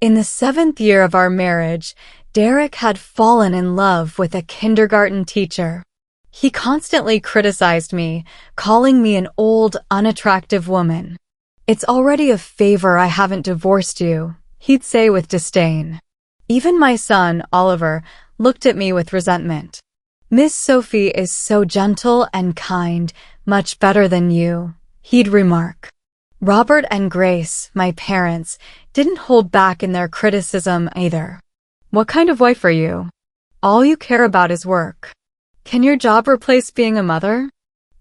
In the 7th year of our marriage, Derek had fallen in love with a kindergarten teacher. He constantly criticized me, calling me an old, unattractive woman. "It's already a favor I haven't divorced you," he'd say with disdain. Even my son, Oliver, looked at me with resentment. "Miss Sophie is so gentle and kind, much better than you," he'd remark. Robert and Grace, my parents, didn't hold back in their criticism either. "What kind of wife are you? All you care about is work. Can your job replace being a mother?"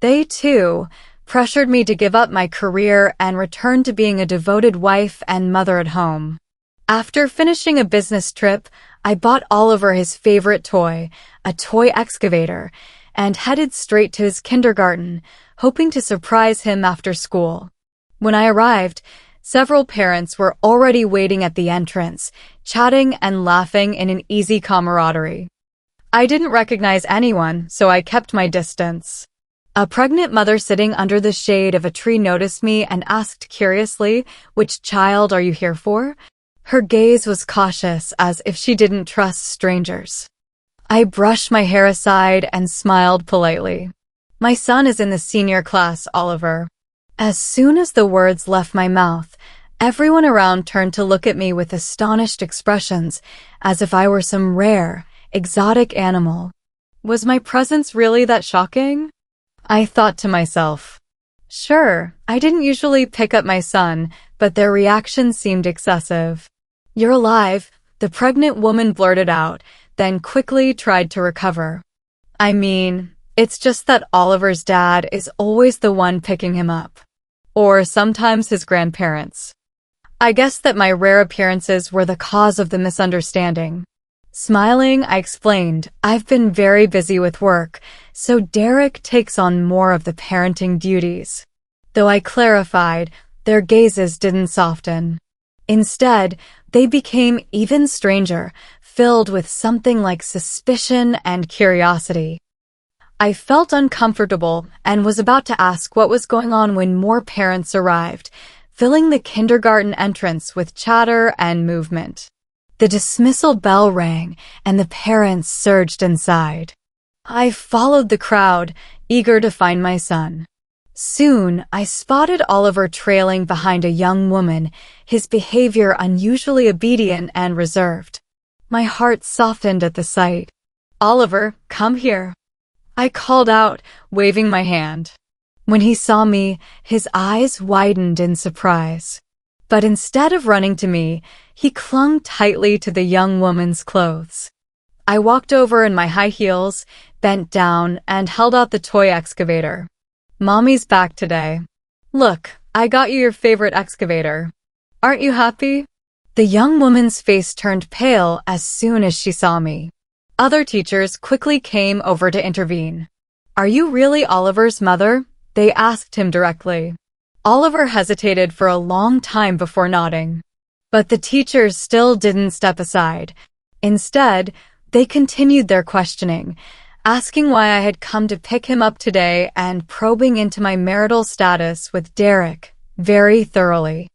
They, too, pressured me to give up my career and return to being a devoted wife and mother at home. After finishing a business trip, I bought Oliver his favorite toy, a toy excavator, and headed straight to his kindergarten, hoping to surprise him after school. When I arrived, several parents were already waiting at the entrance, chatting and laughing in an easy camaraderie. I didn't recognize anyone, so I kept my distance. A pregnant mother sitting under the shade of a tree noticed me and asked curiously, "Which child are you here for?" Her gaze was cautious, as if she didn't trust strangers. I brushed my hair aside and smiled politely. "My son is in the senior class, Oliver." As soon as the words left my mouth, everyone around turned to look at me with astonished expressions, as if I were some rare, exotic animal. Was my presence really that shocking? I thought to myself. Sure, I didn't usually pick up my son, but their reaction seemed excessive. "You're alive," the pregnant woman blurted out, then quickly tried to recover. "I mean, it's just that Oliver's dad is always the one picking him up. Or sometimes his grandparents." I guess that my rare appearances were the cause of the misunderstanding. Smiling, I explained, "I've been very busy with work, so Derek takes on more of the parenting duties." Though I clarified, their gazes didn't soften. Instead, they became even stranger, filled with something like suspicion and curiosity. I felt uncomfortable and was about to ask what was going on when more parents arrived, filling the kindergarten entrance with chatter and movement. The dismissal bell rang, and the parents surged inside. I followed the crowd, eager to find my son. Soon, I spotted Oliver trailing behind a young woman, his behavior unusually obedient and reserved. My heart softened at the sight. "Oliver, come here," I called out, waving my hand. When he saw me, his eyes widened in surprise. But instead of running to me, he clung tightly to the young woman's clothes. I walked over in my high heels, bent down, and held out the toy excavator. "Mommy's back today. Look, I got you your favorite excavator. Aren't you happy?" The young woman's face turned pale as soon as she saw me. Other teachers quickly came over to intervene. "Are you really Oliver's mother?" they asked him directly. Oliver hesitated for a long time before nodding. But the teachers still didn't step aside. Instead, they continued their questioning, asking why I had come to pick him up today and probing into my marital status with Derek very thoroughly.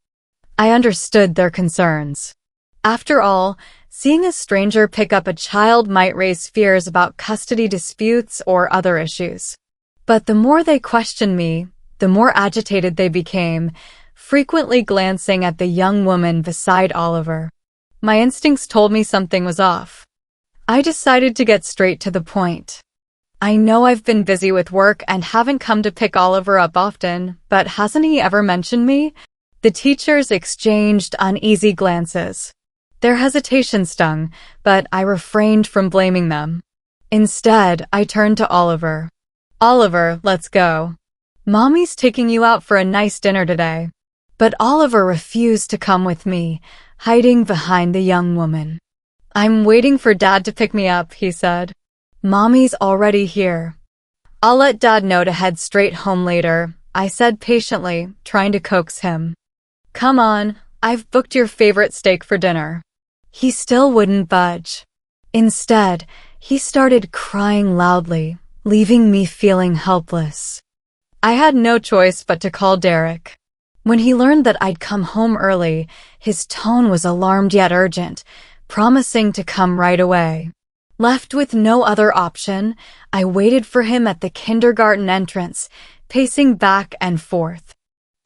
I understood their concerns. After all, seeing a stranger pick up a child might raise fears about custody disputes or other issues. But the more they questioned me, the more agitated they became, frequently glancing at the young woman beside Oliver. My instincts told me something was off. I decided to get straight to the point. "I know I've been busy with work and haven't come to pick Oliver up often, but hasn't he ever mentioned me?" The teachers exchanged uneasy glances. Their hesitation stung, but I refrained from blaming them. Instead, I turned to Oliver. "Oliver, let's go. Mommy's taking you out for a nice dinner today." But Oliver refused to come with me, hiding behind the young woman. "I'm waiting for Dad to pick me up," he said. "Mommy's already here." "I'll let Dad know to head straight home later," I said patiently, trying to coax him. "Come on, I've booked your favorite steak for dinner." He still wouldn't budge. Instead, he started crying loudly, leaving me feeling helpless. I had no choice but to call Derek. When he learned that I'd come home early, his tone was alarmed yet urgent, promising to come right away. Left with no other option, I waited for him at the kindergarten entrance, pacing back and forth.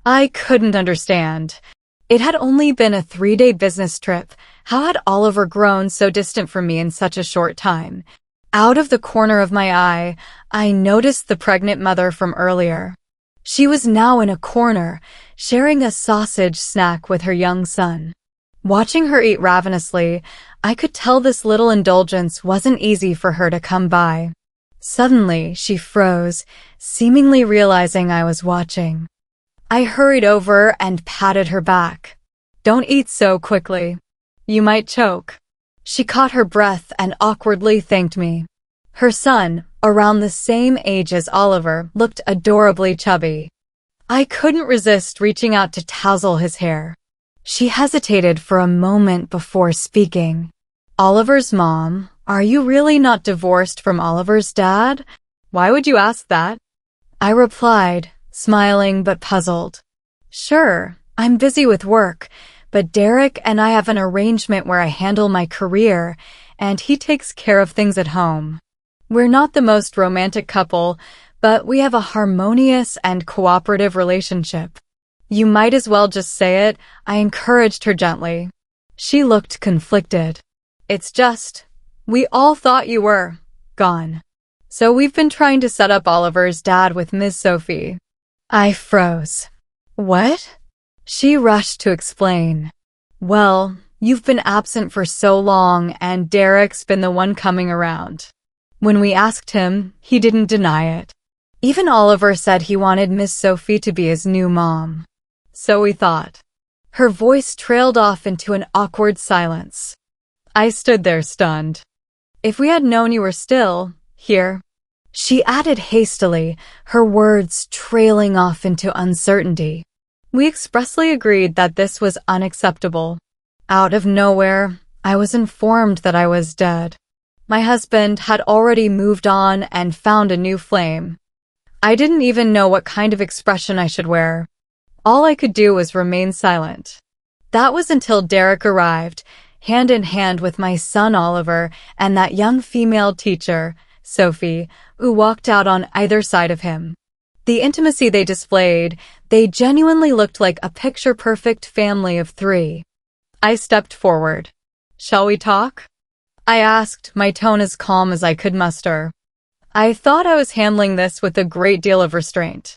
I couldn't understand. It had only been a 3-day business trip. How had Oliver grown so distant from me in such a short time? Out of the corner of my eye, I noticed the pregnant mother from earlier. She was now in a corner, sharing a sausage snack with her young son. Watching her eat ravenously, I could tell this little indulgence wasn't easy for her to come by. Suddenly, she froze, seemingly realizing I was watching. I hurried over and patted her back. "Don't eat so quickly. You might choke." She caught her breath and awkwardly thanked me. Her son, around the same age as Oliver, looked adorably chubby. I couldn't resist reaching out to touzle his hair. She hesitated for a moment before speaking. "Oliver's mom, are you really not divorced from Oliver's dad? Why would you ask that?" I replied, smiling but puzzled. "Sure, I'm busy with work, but Derek and I have an arrangement where I handle my career, and he takes care of things at home. We're not the most romantic couple, but we have a harmonious and cooperative relationship." "You might as well just say it," I encouraged her gently. She looked conflicted. "It's just, we all thought you were gone. So we've been trying to set up Oliver's dad with Ms. Sophie." I froze. "What?" She rushed to explain. "Well, you've been absent for so long, and Derek's been the one coming around. When we asked him, he didn't deny it. Even Oliver said he wanted Miss Sophie to be his new mom. So we thought." Her voice trailed off into an awkward silence. I stood there stunned. "If we had known you were still here," she added hastily, her words trailing off into uncertainty. "We expressly agreed that this was unacceptable." Out of nowhere, I was informed that I was dead. My husband had already moved on and found a new flame. I didn't even know what kind of expression I should wear. All I could do was remain silent. That was until Derek arrived, hand in hand with my son Oliver and that young female teacher, Sophie, who walked out on either side of him. The intimacy they displayed, they genuinely looked like a picture-perfect family of 3. I stepped forward. "Shall we talk?" I asked, my tone as calm as I could muster. I thought I was handling this with a great deal of restraint.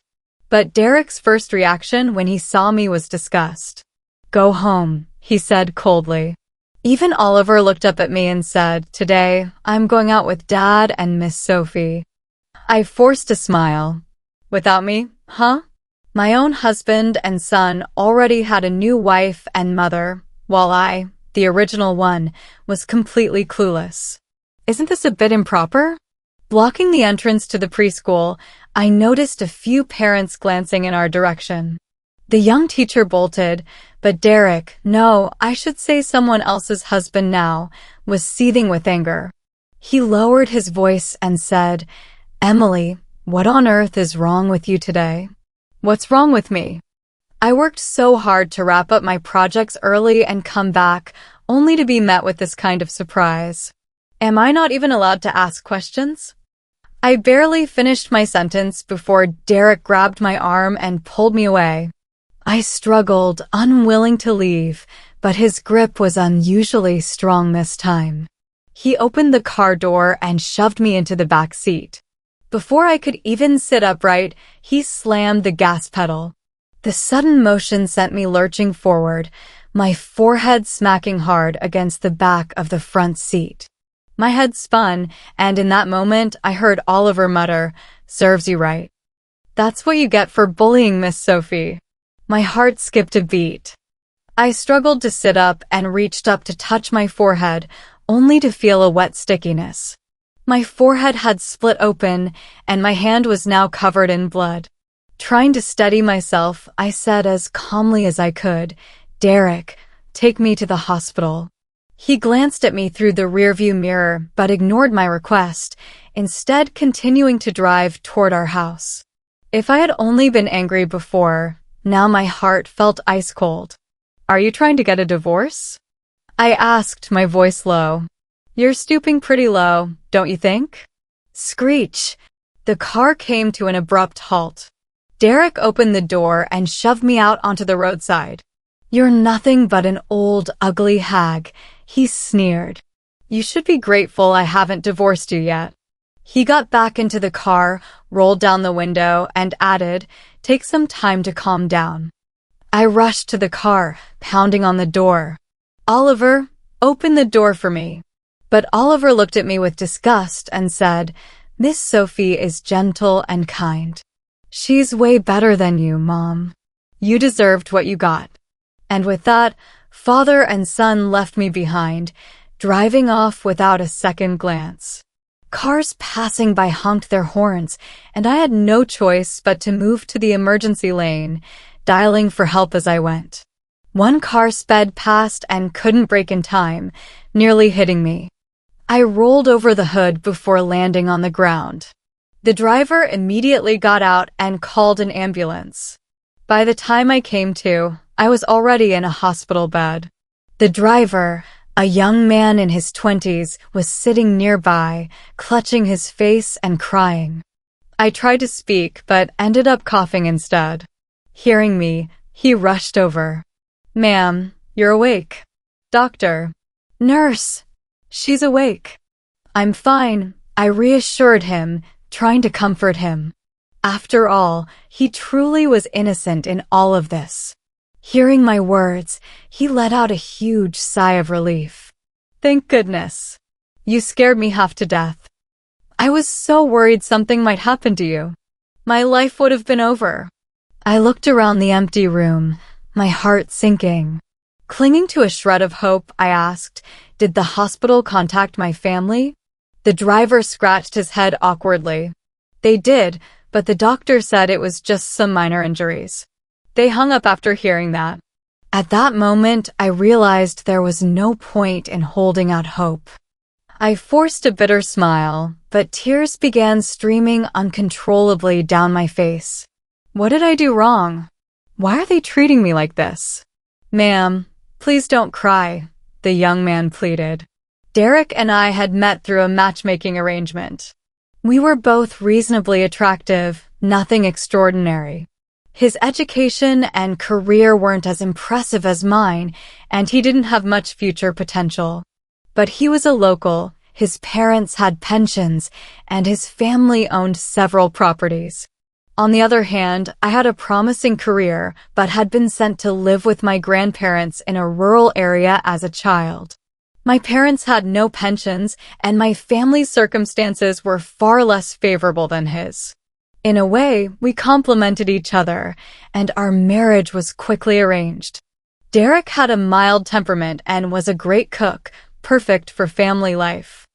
But Derek's first reaction when he saw me was disgust. "Go home," he said coldly. Even Oliver looked up at me and said, "Today, I'm going out with Dad and Miss Sophie." I forced a smile. "Without me, huh?" My own husband and son already had a new wife and mother, while I, the original one, was completely clueless. Isn't this a bit improper? Blocking the entrance to the preschool, I noticed a few parents glancing in our direction. The young teacher bolted, but Derek, no, I should say someone else's husband now, was seething with anger. He lowered his voice and said, "Emily, what on earth is wrong with you today?" "What's wrong with me?" I worked so hard to wrap up my projects early and come back, only to be met with this kind of surprise. Am I not even allowed to ask questions? I barely finished my sentence before Derek grabbed my arm and pulled me away. I struggled, unwilling to leave, but his grip was unusually strong this time. He opened the car door and shoved me into the back seat. Before I could even sit upright, he slammed the gas pedal. The sudden motion sent me lurching forward, my forehead smacking hard against the back of the front seat. My head spun, and in that moment, I heard Oliver mutter, "Serves you right." "That's what you get for bullying Miss Sophie." My heart skipped a beat. I struggled to sit up and reached up to touch my forehead, only to feel a wet stickiness. My forehead had split open, and my hand was now covered in blood. Trying to steady myself, I said as calmly as I could, "Derek, take me to the hospital." He glanced at me through the rearview mirror, but ignored my request, instead continuing to drive toward our house. If I had only been angry before, Now my heart felt ice cold. "Are you trying to get a divorce?" I asked, my voice low. "You're stooping pretty low, don't you think?" Screech! The car came to an abrupt halt. Derek opened the door and shoved me out onto the roadside. "You're nothing but an old, ugly hag," he sneered. "You should be grateful I haven't divorced you yet." He got back into the car, rolled down the window, and added, "Take some time to calm down." I rushed to the car, pounding on the door. "Oliver, open the door for me." But Oliver looked at me with disgust and said, "Miss Sophie is gentle and kind. She's way better than you, Mom. You deserved what you got." And with that, father and son left me behind, driving off without a second glance. Cars passing by honked their horns, and I had no choice but to move to the emergency lane, dialing for help as I went. One car sped past and couldn't brake in time, nearly hitting me. I rolled over the hood before landing on the ground. The driver immediately got out and called an ambulance. By the time I came to, I was already in a hospital bed. The driver, a young man in his 20s, was sitting nearby, clutching his face and crying. I tried to speak, but ended up coughing instead. Hearing me, he rushed over. "Ma'am, you're awake." "Doctor." "Nurse." "She's awake." "I'm fine," I reassured him, trying to comfort him. After all, he truly was innocent in all of this. Hearing my words, he let out a huge sigh of relief. "Thank goodness. You scared me half to death. I was so worried something might happen to you. My life would have been over." I looked around the empty room, my heart sinking. Clinging to a shred of hope, I asked, "Did the hospital contact my family?" The driver scratched his head awkwardly. "They did, but the doctor said it was just some minor injuries." They hung up after hearing that. At that moment, I realized there was no point in holding out hope. I forced a bitter smile, but tears began streaming uncontrollably down my face. What did I do wrong? Why are they treating me like this? "Ma'am, please don't cry," the young man pleaded. Derek and I had met through a matchmaking arrangement. We were both reasonably attractive, nothing extraordinary. His education and career weren't as impressive as mine, and he didn't have much future potential. But he was a local, his parents had pensions, and his family owned several properties. On the other hand, I had a promising career, but had been sent to live with my grandparents in a rural area as a child. My parents had no pensions, and my family's circumstances were far less favorable than his. In a way, we complemented each other, and our marriage was quickly arranged. Derek had a mild temperament and was a great cook, perfect for family life.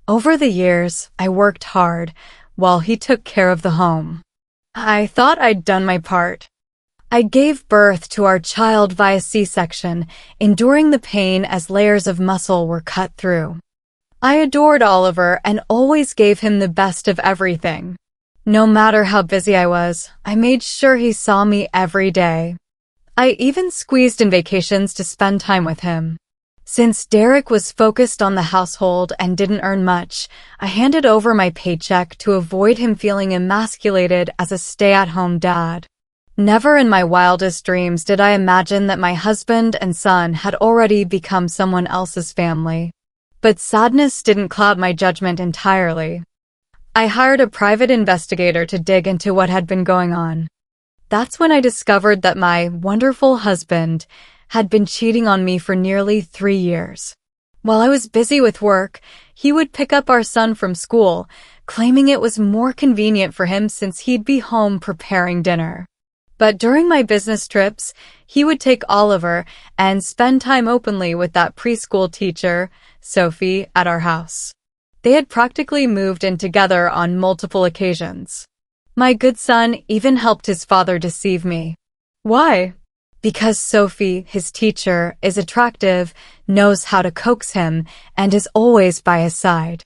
Over the years, I worked hard, while he took care of the home. I thought I'd done my part. I gave birth to our child via C-section, enduring the pain as layers of muscle were cut through. I adored Oliver and always gave him the best of everything. No matter how busy I was, I made sure he saw me every day. I even squeezed in vacations to spend time with him. Since Derek was focused on the household and didn't earn much, I handed over my paycheck to avoid him feeling emasculated as a stay-at-home dad. Never in my wildest dreams did I imagine that my husband and son had already become someone else's family. But sadness didn't cloud my judgment entirely. I hired a private investigator to dig into what had been going on. That's when I discovered that my wonderful husband had been cheating on me for nearly 3 years. While I was busy with work, he would pick up our son from school, claiming it was more convenient for him since he'd be home preparing dinner. But during my business trips, he would take Oliver and spend time openly with that preschool teacher, Sophie, at our house. They had practically moved in together on multiple occasions. My good son even helped his father deceive me. Why? Because Sophie, his teacher, is attractive, knows how to coax him, and is always by his side.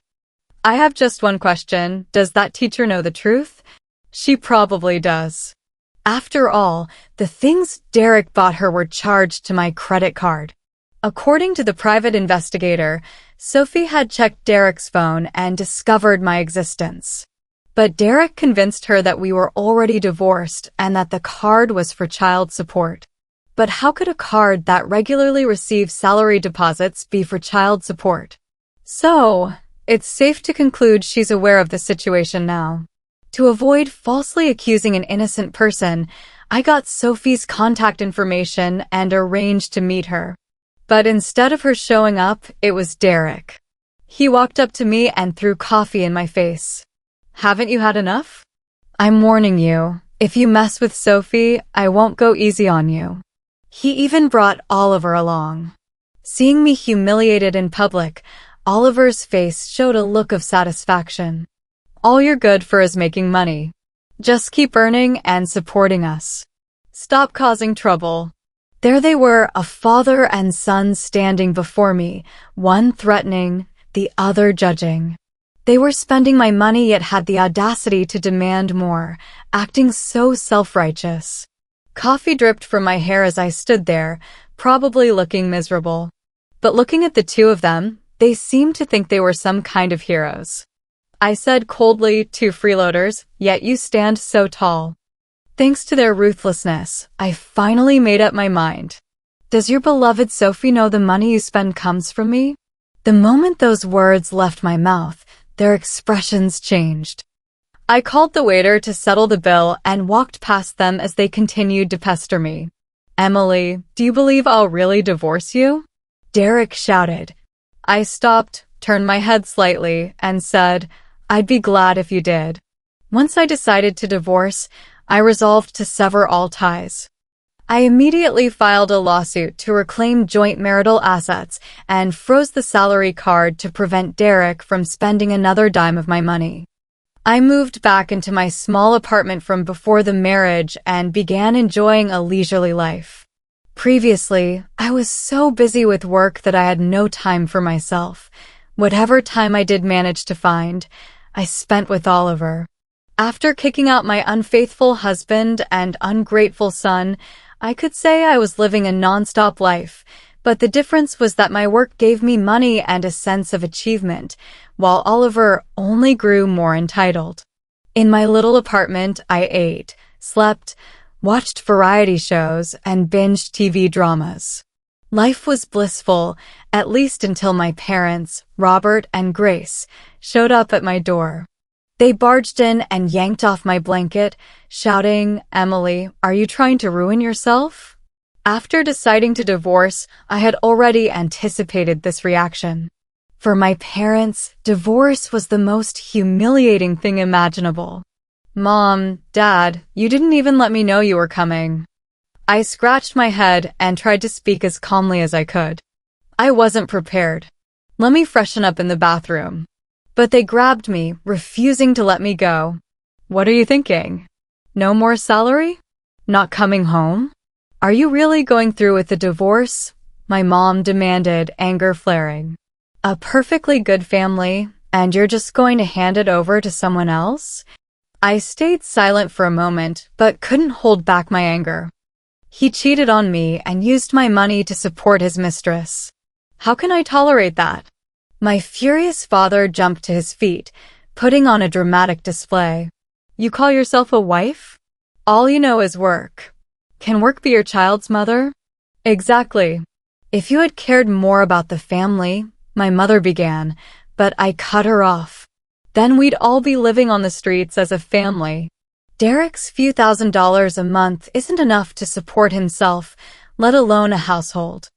I have just one question. Does that teacher know the truth? She probably does. After all, the things Derek bought her were charged to my credit card. According to the private investigator, Sophie had checked Derek's phone and discovered my existence. But Derek convinced her that we were already divorced and that the card was for child support. But how could a card that regularly receives salary deposits be for child support? So, it's safe to conclude she's aware of the situation now. To avoid falsely accusing an innocent person, I got Sophie's contact information and arranged to meet her. But instead of her showing up, it was Derek. He walked up to me and threw coffee in my face. Haven't you had enough? I'm warning you, if you mess with Sophie, I won't go easy on you. He even brought Oliver along. Seeing me humiliated in public, Oliver's face showed a look of satisfaction. All you're good for is making money. Just keep earning and supporting us. Stop causing trouble. There they were, a father and son standing before me, one threatening, the other judging. They were spending my money yet had the audacity to demand more, acting so self-righteous. Coffee dripped from my hair as I stood there, probably looking miserable. But looking at the two of them, they seemed to think they were some kind of heroes. I said coldly, "Two freeloaders, yet you stand so tall." Thanks to their ruthlessness, I finally made up my mind. Does your beloved Sophie know the money you spend comes from me? The moment those words left my mouth, their expressions changed. I called the waiter to settle the bill and walked past them as they continued to pester me. "Emily, do you believe I'll really divorce you?" Derek shouted. I stopped, turned my head slightly, and said, "I'd be glad if you did." Once I decided to divorce, I resolved to sever all ties. I immediately filed a lawsuit to reclaim joint marital assets and froze the salary card to prevent Derek from spending another dime of my money. I moved back into my small apartment from before the marriage and began enjoying a leisurely life. Previously, I was so busy with work that I had no time for myself. Whatever time I did manage to find, I spent with Oliver. After kicking out my unfaithful husband and ungrateful son, I could say I was living a non-stop life, but the difference was that my work gave me money and a sense of achievement, while Oliver only grew more entitled. In my little apartment, I ate, slept, watched variety shows, and binged TV dramas. Life was blissful, at least until my parents, Robert and Grace, showed up at my door. They barged in and yanked off my blanket, shouting, "Emily, are you trying to ruin yourself?" After deciding to divorce, I had already anticipated this reaction. For my parents, divorce was the most humiliating thing imaginable. "Mom, Dad, you didn't even let me know you were coming." I scratched my head and tried to speak as calmly as I could. I wasn't prepared. "Let me freshen up in the bathroom." But they grabbed me, refusing to let me go. "What are you thinking? No more salary? Not coming home? Are you really going through with the divorce?" my mom demanded, anger flaring. "A perfectly good family, and you're just going to hand it over to someone else?" I stayed silent for a moment, but couldn't hold back my anger. He cheated on me and used my money to support his mistress. How can I tolerate that? My furious father jumped to his feet, putting on a dramatic display. "You call yourself a wife? All you know is work. Can work be your child's mother?" "Exactly. If you had cared more about the family," my mother began, but I cut her off. "Then we'd all be living on the streets as a family. Derek's few $1,000s a month isn't enough to support himself, let alone a household.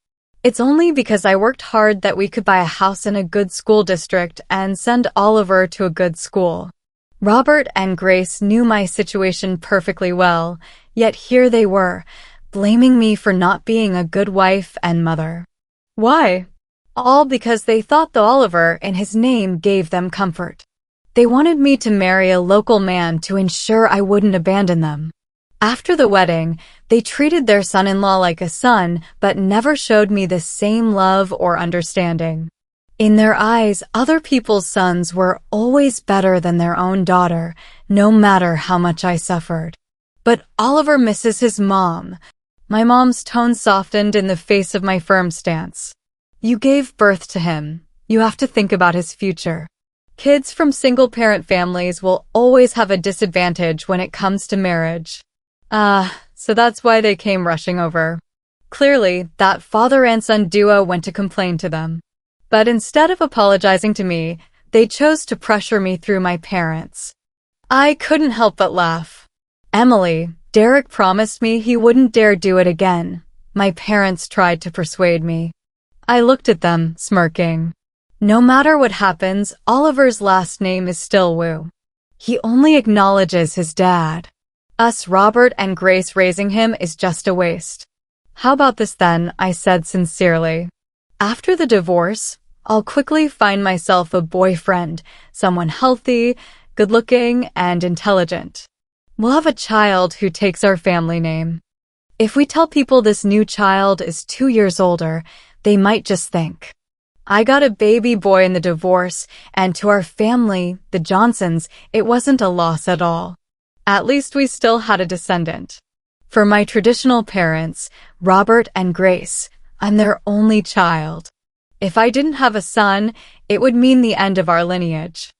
It's only because I worked hard that we could buy a house in a good school district and send Oliver to a good school." Robert and Grace knew my situation perfectly well, yet here they were, blaming me for not being a good wife and mother. Why? All because they thought the Oliver in his name gave them comfort. They wanted me to marry a local man to ensure I wouldn't abandon them. After the wedding, they treated their son-in-law like a son, but never showed me the same love or understanding. In their eyes, other people's sons were always better than their own daughter, no matter how much I suffered. But Oliver misses his mom. My mom's tone softened in the face of my firm stance. You gave birth to him. You have to think about his future. Kids from single-parent families will always have a disadvantage when it comes to marriage. So that's why they came rushing over. Clearly, that father and son duo went to complain to them. But instead of apologizing to me, they chose to pressure me through my parents. I couldn't help but laugh. Emily, Derek promised me he wouldn't dare do it again. My parents tried to persuade me. I looked at them, smirking. No matter what happens, Oliver's last name is still Wu. He only acknowledges his dad. Us Robert and Grace raising him is just a waste. How about this then, I said sincerely. After the divorce, I'll quickly find myself a boyfriend, someone healthy, good-looking, and intelligent. We'll have a child who takes our family name. If we tell people this new child is 2 years older, they might just think. I got a baby boy in the divorce, and to our family, the Johnsons, it wasn't a loss at all. At least we still had a descendant. For my traditional parents, Robert and Grace, I'm their only child. If I didn't have a son, it would mean the end of our lineage.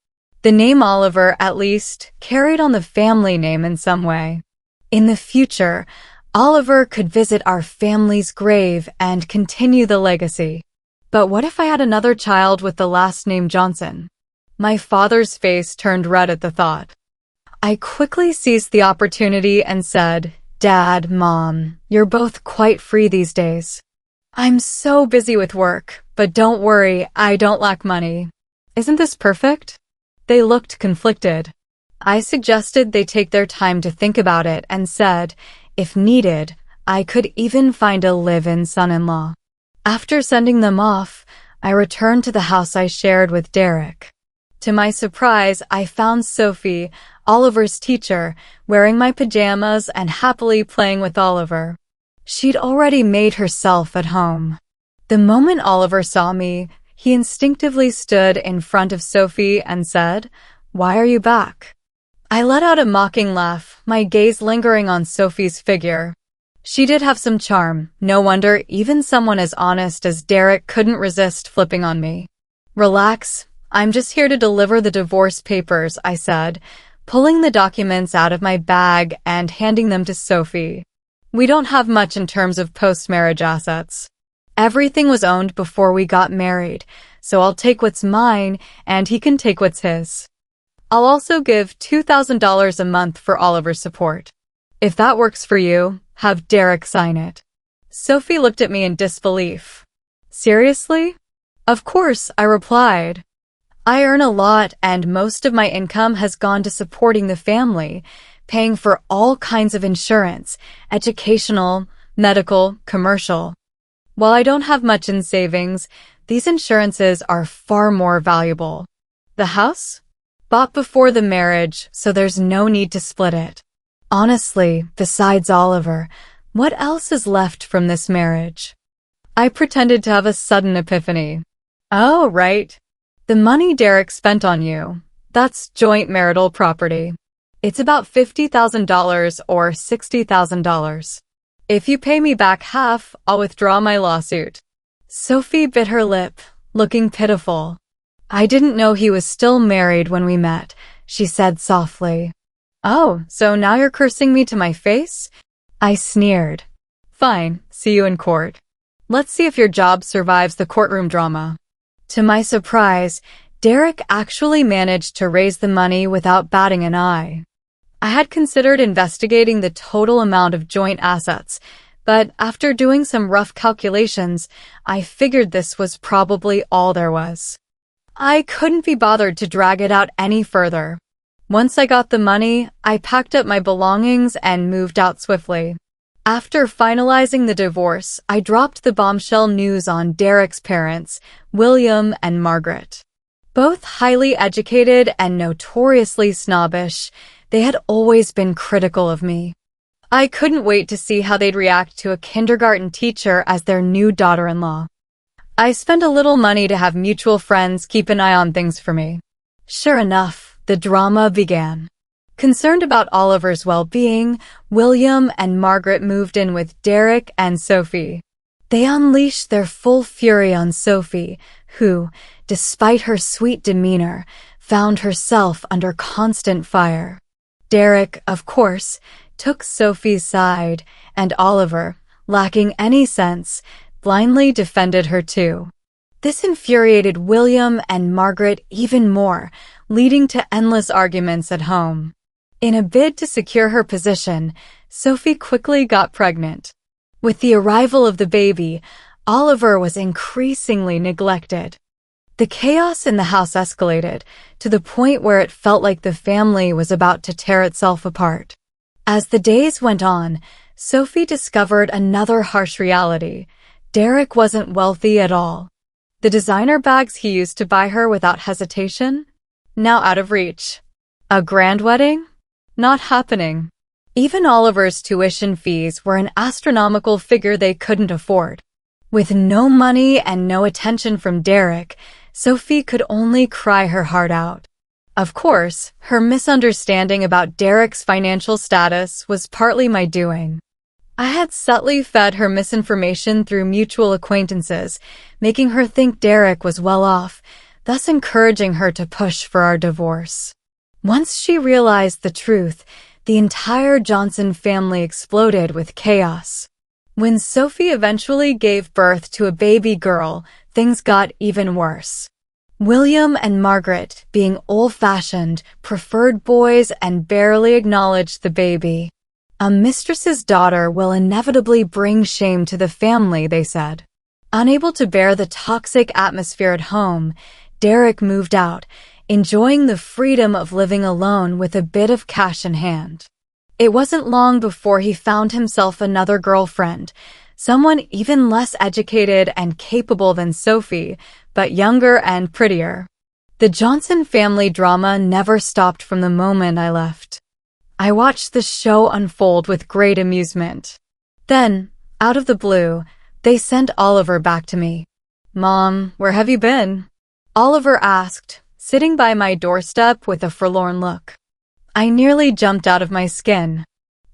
The name Oliver, at least, carried on the family name in some way. In the future, Oliver could visit our family's grave and continue the legacy. But what if I had another child with the last name Johnson? My father's face turned red at the thought. I quickly seized the opportunity and said, Dad, Mom, you're both quite free these days. I'm so busy with work, but don't worry, I don't lack money. Isn't this perfect? They looked conflicted. I suggested they take their time to think about it and said, if needed, I could even find a live-in son-in-law. After sending them off, I returned to the house I shared with Derek. To my surprise, I found Sophie, Oliver's teacher, wearing my pajamas and happily playing with Oliver. She'd already made herself at home. The moment Oliver saw me, he instinctively stood in front of Sophie and said, Why are you back? I let out a mocking laugh, my gaze lingering on Sophie's figure. She did have some charm. No wonder even someone as honest as Derek couldn't resist flipping on me. Relax, I'm just here to deliver the divorce papers, I said, pulling the documents out of my bag and handing them to Sophie. We don't have much in terms of post-marriage assets. Everything was owned before we got married, so I'll take what's mine and he can take what's his. I'll also give $2,000 a month for Oliver's support. If that works for you, have Derek sign it. Sophie looked at me in disbelief. Seriously? Of course, I replied. I earn a lot and most of my income has gone to supporting the family, paying for all kinds of insurance, educational, medical, commercial. While I don't have much in savings, these insurances are far more valuable. The house? Bought before the marriage, so there's no need to split it. Honestly, besides Oliver, what else is left from this marriage? I pretended to have a sudden epiphany. Oh, right. The money Derek spent on you. That's joint marital property. It's about $50,000 or $60,000. If you pay me back half, I'll withdraw my lawsuit. Sophie bit her lip, looking pitiful. I didn't know he was still married when we met, she said softly. Oh, so now you're cursing me to my face? I sneered. Fine, see you in court. Let's see if your job survives the courtroom drama. To my surprise, Derek actually managed to raise the money without batting an eye. I had considered investigating the total amount of joint assets, but after doing some rough calculations, I figured this was probably all there was. I couldn't be bothered to drag it out any further. Once I got the money, I packed up my belongings and moved out swiftly. After finalizing the divorce, I dropped the bombshell news on Derek's parents, William and Margaret. Both highly educated and notoriously snobbish, they had always been critical of me. I couldn't wait to see how they'd react to a kindergarten teacher as their new daughter-in-law. I spent a little money to have mutual friends keep an eye on things for me. Sure enough, the drama began. Concerned about Oliver's well-being, William and Margaret moved in with Derek and Sophie. They unleashed their full fury on Sophie, who, despite her sweet demeanor, found herself under constant fire. Derek, of course, took Sophie's side, and Oliver, lacking any sense, blindly defended her too. This infuriated William and Margaret even more, leading to endless arguments at home. In a bid to secure her position, Sophie quickly got pregnant. With the arrival of the baby, Oliver was increasingly neglected. The chaos in the house escalated, to the point where it felt like the family was about to tear itself apart. As the days went on, Sophie discovered another harsh reality. Derek wasn't wealthy at all. The designer bags he used to buy her without hesitation? Now out of reach. A grand wedding? Not happening. Even Oliver's tuition fees were an astronomical figure they couldn't afford. With no money and no attention from Derek, Sophie could only cry her heart out. Of course, her misunderstanding about Derek's financial status was partly my doing. I had subtly fed her misinformation through mutual acquaintances, making her think Derek was well off, thus encouraging her to push for our divorce. Once she realized the truth, the entire Johnson family exploded with chaos. When Sophie eventually gave birth to a baby girl, things got even worse. William and Margaret, being old-fashioned, preferred boys and barely acknowledged the baby. A mistress's daughter will inevitably bring shame to the family, they said. Unable to bear the toxic atmosphere at home, Derek moved out, enjoying the freedom of living alone with a bit of cash in hand. It wasn't long before he found himself another girlfriend, someone even less educated and capable than Sophie, but younger and prettier. The Johnson family drama never stopped from the moment I left. I watched the show unfold with great amusement. Then, out of the blue, they sent Oliver back to me. "Mom, where have you been?" Oliver asked, sitting by my doorstep with a forlorn look. I nearly jumped out of my skin.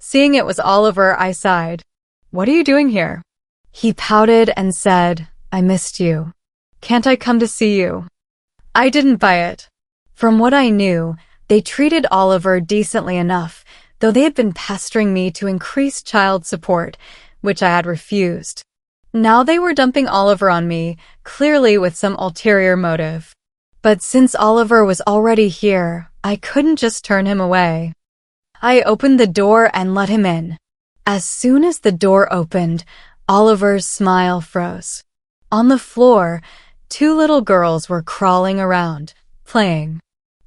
Seeing it was Oliver, I sighed. "What are you doing here?" He pouted and said, "I missed you. Can't I come to see you?" I didn't buy it. From what I knew, they treated Oliver decently enough, though they had been pestering me to increase child support, which I had refused. Now they were dumping Oliver on me, clearly with some ulterior motive. But since Oliver was already here, I couldn't just turn him away. I opened the door and let him in. As soon as the door opened, Oliver's smile froze. On the floor, two little girls were crawling around, playing.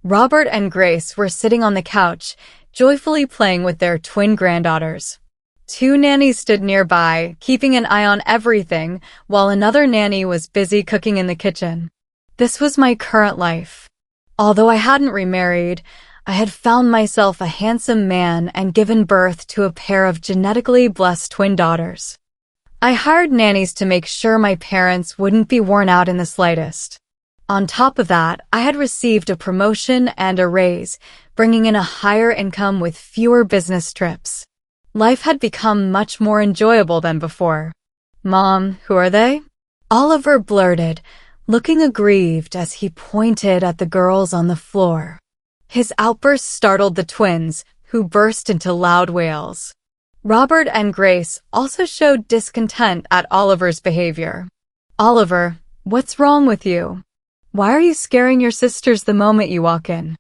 Robert and Grace were sitting on the couch, joyfully playing with their twin granddaughters. Two nannies stood nearby, keeping an eye on everything, while another nanny was busy cooking in the kitchen. This was my current life. Although I hadn't remarried, I had found myself a handsome man and given birth to a pair of genetically blessed twin daughters. I hired nannies to make sure my parents wouldn't be worn out in the slightest. On top of that, I had received a promotion and a raise, bringing in a higher income with fewer business trips. Life had become much more enjoyable than before. "Mom, who are they?" Oliver blurted, looking aggrieved as he pointed at the girls on the floor. His outburst startled the twins, who burst into loud wails. Robert and Grace also showed discontent at Oliver's behavior. "Oliver, what's wrong with you? Why are you scaring your sisters the moment you walk in?"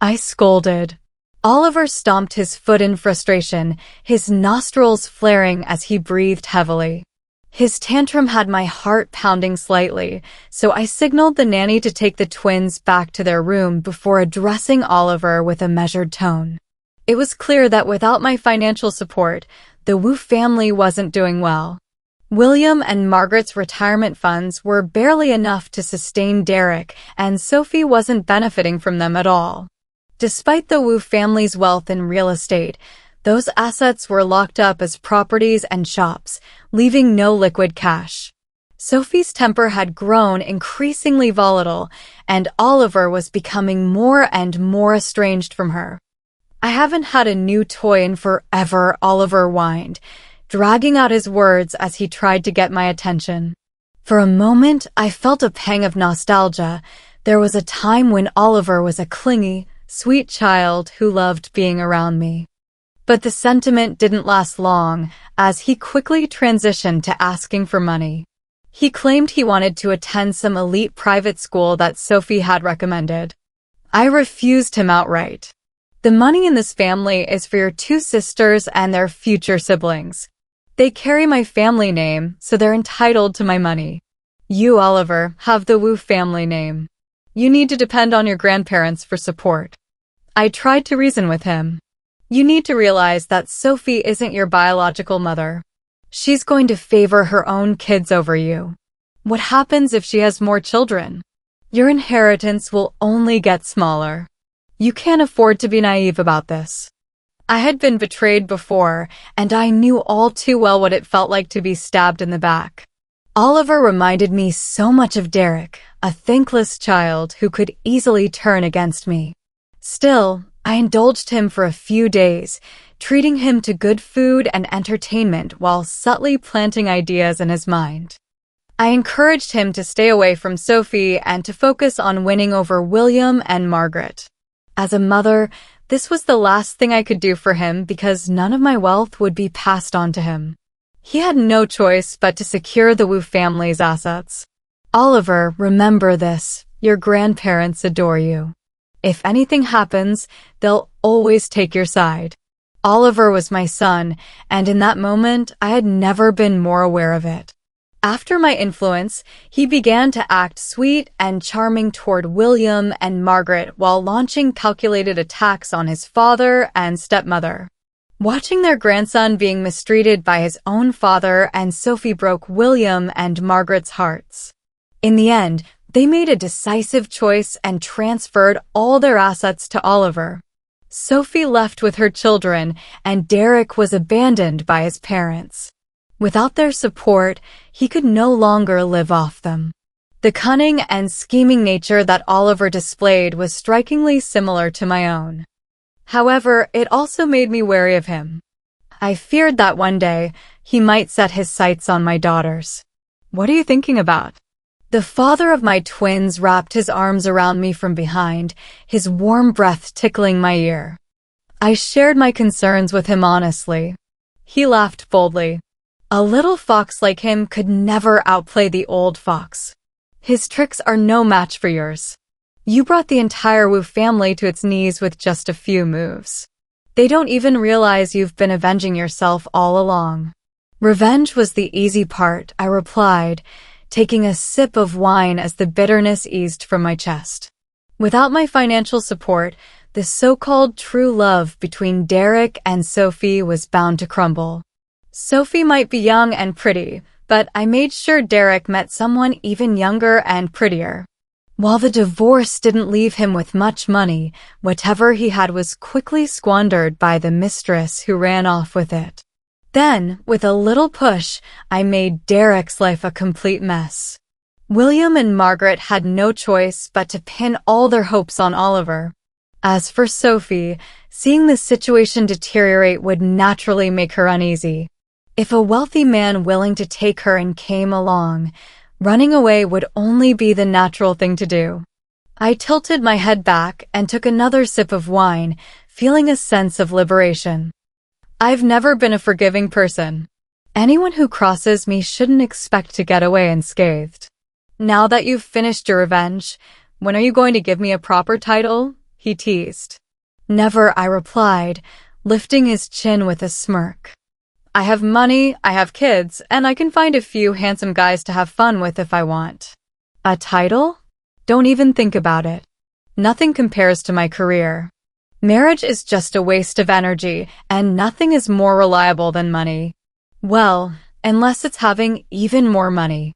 I scolded. Oliver stomped his foot in frustration, his nostrils flaring as he breathed heavily. His tantrum had my heart pounding slightly, so I signaled the nanny to take the twins back to their room before addressing Oliver with a measured tone. It was clear that without my financial support, the Wu family wasn't doing well. William and Margaret's retirement funds were barely enough to sustain Derek, and Sophie wasn't benefiting from them at all. Despite the Wu family's wealth in real estate, those assets were locked up as properties and shops, leaving no liquid cash. Sophie's temper had grown increasingly volatile, and Oliver was becoming more and more estranged from her. I haven't had a new toy in forever, Oliver whined, dragging out his words as he tried to get my attention. For a moment, I felt a pang of nostalgia. There was a time when Oliver was a clingy, sweet child who loved being around me. But the sentiment didn't last long, as he quickly transitioned to asking for money. He claimed he wanted to attend some elite private school that Sophie had recommended. I refused him outright. The money in this family is for your two sisters and their future siblings. They carry my family name, so they're entitled to my money. You, Oliver, have the Wu family name. You need to depend on your grandparents for support. I tried to reason with him. You need to realize that Sophie isn't your biological mother. She's going to favor her own kids over you. What happens if she has more children? Your inheritance will only get smaller. You can't afford to be naive about this. I had been betrayed before, and I knew all too well what it felt like to be stabbed in the back. Oliver reminded me so much of Derek, a thankless child who could easily turn against me. Still, I indulged him for a few days, treating him to good food and entertainment while subtly planting ideas in his mind. I encouraged him to stay away from Sophie and to focus on winning over William and Margaret. As a mother, this was the last thing I could do for him because none of my wealth would be passed on to him. He had no choice but to secure the Wu family's assets. Oliver, remember this, your grandparents adore you. If anything happens, they'll always take your side. Oliver was my son, and in that moment, I had never been more aware of it. After my influence, he began to act sweet and charming toward William and Margaret while launching calculated attacks on his father and stepmother. Watching their grandson being mistreated by his own father and Sophie broke William and Margaret's hearts. In the end, they made a decisive choice and transferred all their assets to Oliver. Sophie left with her children, and Derek was abandoned by his parents. Without their support, he could no longer live off them. The cunning and scheming nature that Oliver displayed was strikingly similar to my own. However, it also made me wary of him. I feared that one day, he might set his sights on my daughters. What are you thinking about? The father of my twins wrapped his arms around me from behind, his warm breath tickling my ear. I shared my concerns with him honestly. He laughed boldly. A little fox like him could never outplay the old fox. His tricks are no match for yours. You brought the entire Wu family to its knees with just a few moves. They don't even realize you've been avenging yourself all along. Revenge was the easy part, I replied, taking a sip of wine as the bitterness eased from my chest. Without my financial support, the so-called true love between Derek and Sophie was bound to crumble. Sophie might be young and pretty, but I made sure Derek met someone even younger and prettier. While the divorce didn't leave him with much money, whatever he had was quickly squandered by the mistress who ran off with it. Then, with a little push, I made Derek's life a complete mess. William and Margaret had no choice but to pin all their hopes on Oliver. As for Sophie, seeing the situation deteriorate would naturally make her uneasy. If a wealthy man willing to take her in came along, running away would only be the natural thing to do. I tilted my head back and took another sip of wine, feeling a sense of liberation. I've never been a forgiving person. Anyone who crosses me shouldn't expect to get away unscathed. Now that you've finished your revenge, when are you going to give me a proper title? He teased. Never, I replied, lifting his chin with a smirk. I have money, I have kids, and I can find a few handsome guys to have fun with if I want. A title? Don't even think about it. Nothing compares to my career. Marriage is just a waste of energy, and nothing is more reliable than money. Well, unless it's having even more money.